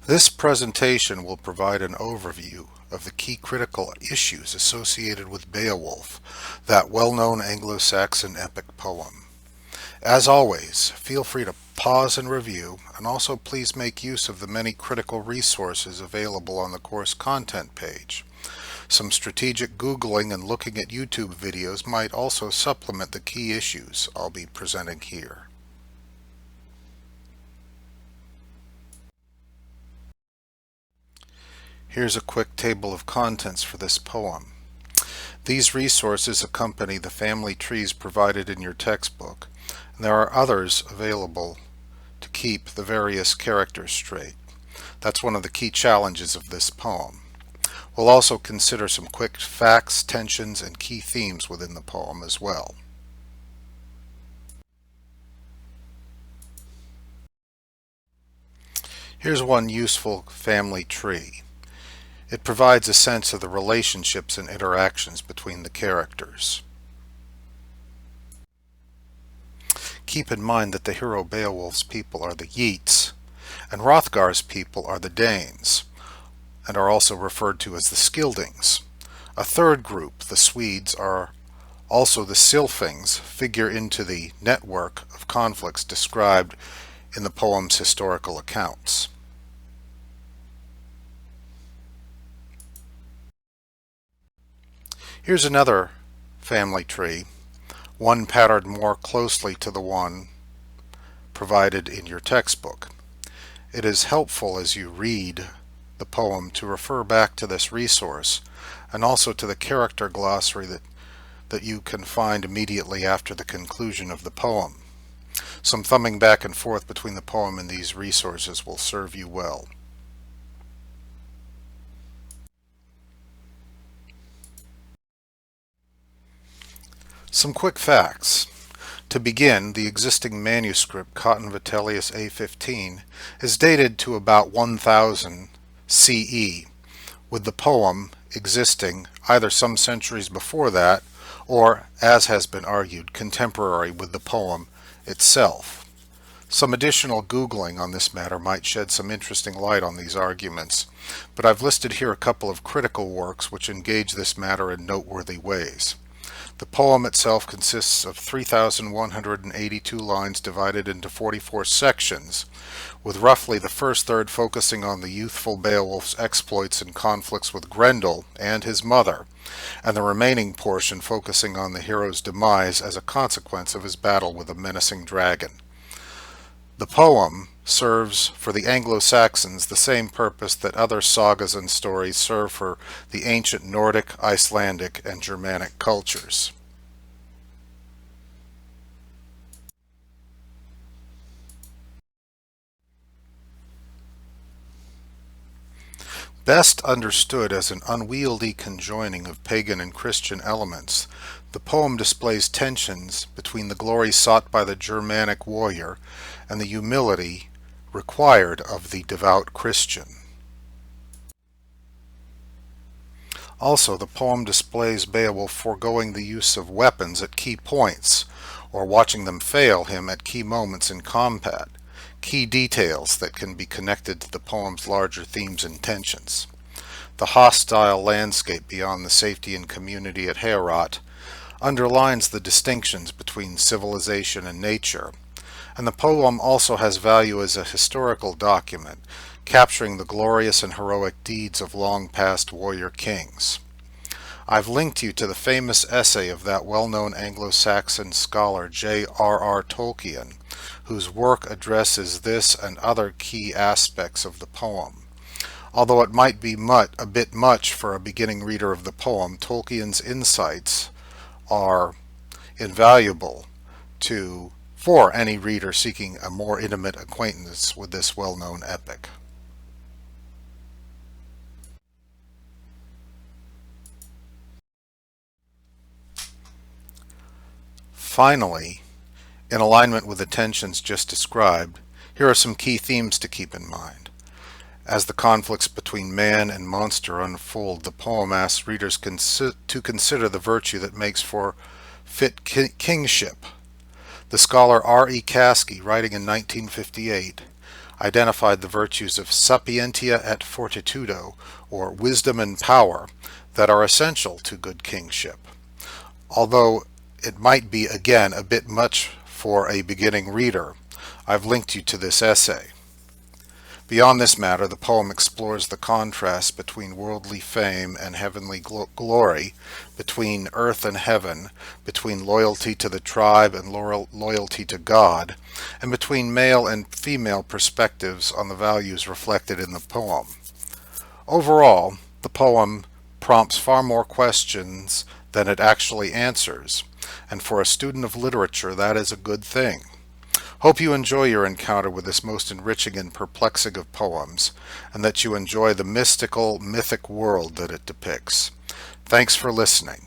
This presentation will provide an overview of the key critical issues associated with Beowulf, that well-known Anglo-Saxon epic poem. As always, feel free to pause and review, and also please make use of the many critical resources available on the course content page. Some strategic Googling and looking at YouTube videos might also supplement the key issues I'll be presenting here. Here's a quick table of contents for this poem. These resources accompany the family trees provided in your textbook, and there are others available to keep the various characters straight. That's one of the key challenges of this poem. We'll also consider some quick facts, tensions, and key themes within the poem as well. Here's one useful family tree. It provides a sense of the relationships and interactions between the characters. Keep in mind that the hero Beowulf's people are the Yeats, and Hrothgar's people are the Danes, and are also referred to as the Scyldings. A third group, the Swedes, are also the Sylfings, figure into the network of conflicts described in the poem's historical accounts. Here's another family tree, one patterned more closely to the one provided in your textbook. It is helpful as you read the poem to refer back to this resource and also to the character glossary that you can find immediately after the conclusion of the poem. Some thumbing back and forth between the poem and these resources will serve you well. Some quick facts. To begin, the existing manuscript, Cotton Vitellius A15, is dated to about 1000 CE, with the poem existing either some centuries before that or, as has been argued, contemporary with the poem itself. Some additional Googling on this matter might shed some interesting light on these arguments, but I've listed here a couple of critical works which engage this matter in noteworthy ways. The poem itself consists of 3,182 lines divided into 44 sections, with roughly the first third focusing on the youthful Beowulf's exploits and conflicts with Grendel and his mother, and the remaining portion focusing on the hero's demise as a consequence of his battle with a menacing dragon. The poem serves for the Anglo-Saxons the same purpose that other sagas and stories serve for the ancient Nordic, Icelandic, and Germanic cultures. Best understood as an unwieldy conjoining of pagan and Christian elements, the poem displays tensions between the glory sought by the Germanic warrior and the humility required of the devout Christian. Also, the poem displays Beowulf foregoing the use of weapons at key points, or watching them fail him at key moments in combat, key details that can be connected to the poem's larger themes and tensions. The hostile landscape beyond the safety and community at Heorot underlines the distinctions between civilization and nature, and the poem also has value as a historical document, capturing the glorious and heroic deeds of long-past warrior kings. I've linked you to the famous essay of that well-known Anglo-Saxon scholar J.R.R. Tolkien, whose work addresses this and other key aspects of the poem. Although it might be a bit much for a beginning reader of the poem, Tolkien's insights are invaluable for any reader seeking a more intimate acquaintance with this well-known epic. Finally, in alignment with the tensions just described, here are some key themes to keep in mind. As the conflicts between man and monster unfold, the poem asks readers to consider the virtue that makes for fit kingship. The scholar R.E. Caskey, writing in 1958, identified the virtues of sapientia et fortitudo, or wisdom and power, that are essential to good kingship. Although it might be again a bit much for a beginning reader, I've linked you to this essay. Beyond this matter, the poem explores the contrast between worldly fame and heavenly glory, between earth and heaven, between loyalty to the tribe and loyalty to God, and between male and female perspectives on the values reflected in the poem. Overall, the poem prompts far more questions than it actually answers, and for a student of literature that is a good thing. Hope you enjoy your encounter with this most enriching and perplexing of poems, and that you enjoy the mystical, mythic world that it depicts. Thanks for listening.